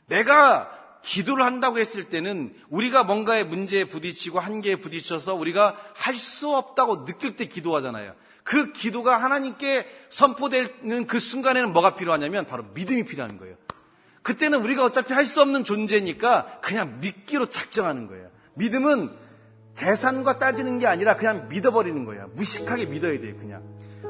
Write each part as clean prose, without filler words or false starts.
내가 기도를 한다고 했을 때는 우리가 뭔가의 문제에 부딪히고 한계에 부딪혀서 우리가 할 수 없다고 느낄 때 기도하잖아요. 그 기도가 하나님께 선포되는 그 순간에는 뭐가 필요하냐면 바로 믿음이 필요한 거예요. 그때는 우리가 어차피 할 수 없는 존재니까 그냥 믿기로 작정하는 거예요. 믿음은 계산과 따지는 게 아니라 그냥 믿어버리는 거예요. 무식하게 믿어야 돼요, 그냥.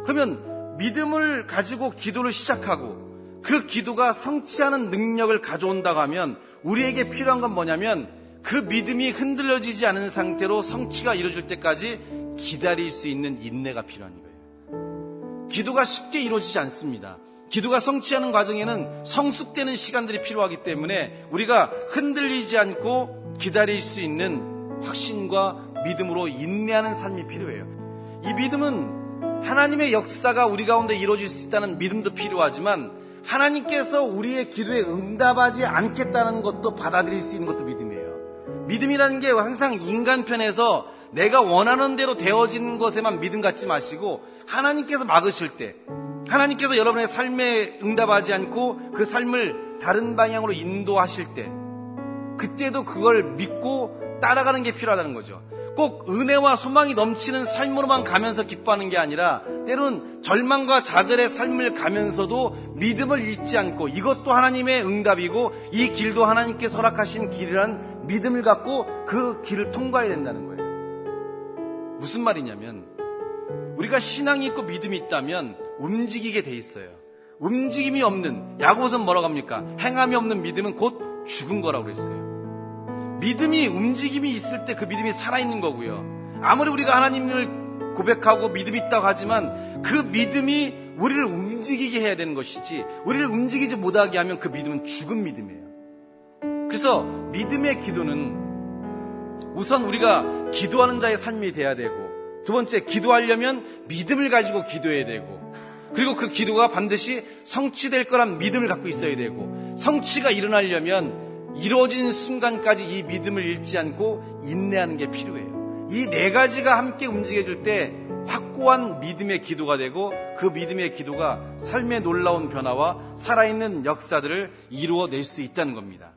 그러면 믿음을 가지고 기도를 시작하고 그 기도가 성취하는 능력을 가져온다고 하면 우리에게 필요한 건 뭐냐면 그 믿음이 흔들려지지 않은 상태로 성취가 이루어질 때까지 기다릴 수 있는 인내가 필요한 거예요. 기도가 쉽게 이루어지지 않습니다. 기도가 성취하는 과정에는 성숙되는 시간들이 필요하기 때문에 우리가 흔들리지 않고 기다릴 수 있는 확신과 믿음으로 인내하는 삶이 필요해요. 이 믿음은 하나님의 역사가 우리 가운데 이루어질 수 있다는 믿음도 필요하지만 하나님께서 우리의 기도에 응답하지 않겠다는 것도 받아들일 수 있는 것도 믿음이에요. 믿음이라는 게 항상 인간 편에서 내가 원하는 대로 되어지는 것에만 믿음 갖지 마시고 하나님께서 막으실 때, 하나님께서 여러분의 삶에 응답하지 않고 그 삶을 다른 방향으로 인도하실 때, 그때도 그걸 믿고 따라가는 게 필요하다는 거죠. 꼭 은혜와 소망이 넘치는 삶으로만 가면서 기뻐하는 게 아니라 때론 절망과 좌절의 삶을 가면서도 믿음을 잃지 않고 이것도 하나님의 응답이고 이 길도 하나님께서 허락하신 길이라는 믿음을 갖고 그 길을 통과해야 된다는 거예요. 무슨 말이냐면 우리가 신앙이 있고 믿음이 있다면 움직이게 돼 있어요. 움직임이 없는, 야고보서는 뭐라고 합니까? 행함이 없는 믿음은 곧 죽은 거라고 그랬어요. 믿음이, 움직임이 있을 때 그 믿음이 살아있는 거고요. 아무리 우리가 하나님을 고백하고 믿음이 있다고 하지만 그 믿음이 우리를 움직이게 해야 되는 것이지 우리를 움직이지 못하게 하면 그 믿음은 죽은 믿음이에요. 그래서 믿음의 기도는 우선 우리가 기도하는 자의 삶이 돼야 되고, 두 번째, 기도하려면 믿음을 가지고 기도해야 되고, 그리고 그 기도가 반드시 성취될 거란 믿음을 갖고 있어야 되고, 성취가 일어나려면 이루어진 순간까지 이 믿음을 잃지 않고 인내하는 게 필요해요. 이 네 가지가 함께 움직여질 때 확고한 믿음의 기도가 되고 그 믿음의 기도가 삶의 놀라운 변화와 살아있는 역사들을 이루어낼 수 있다는 겁니다.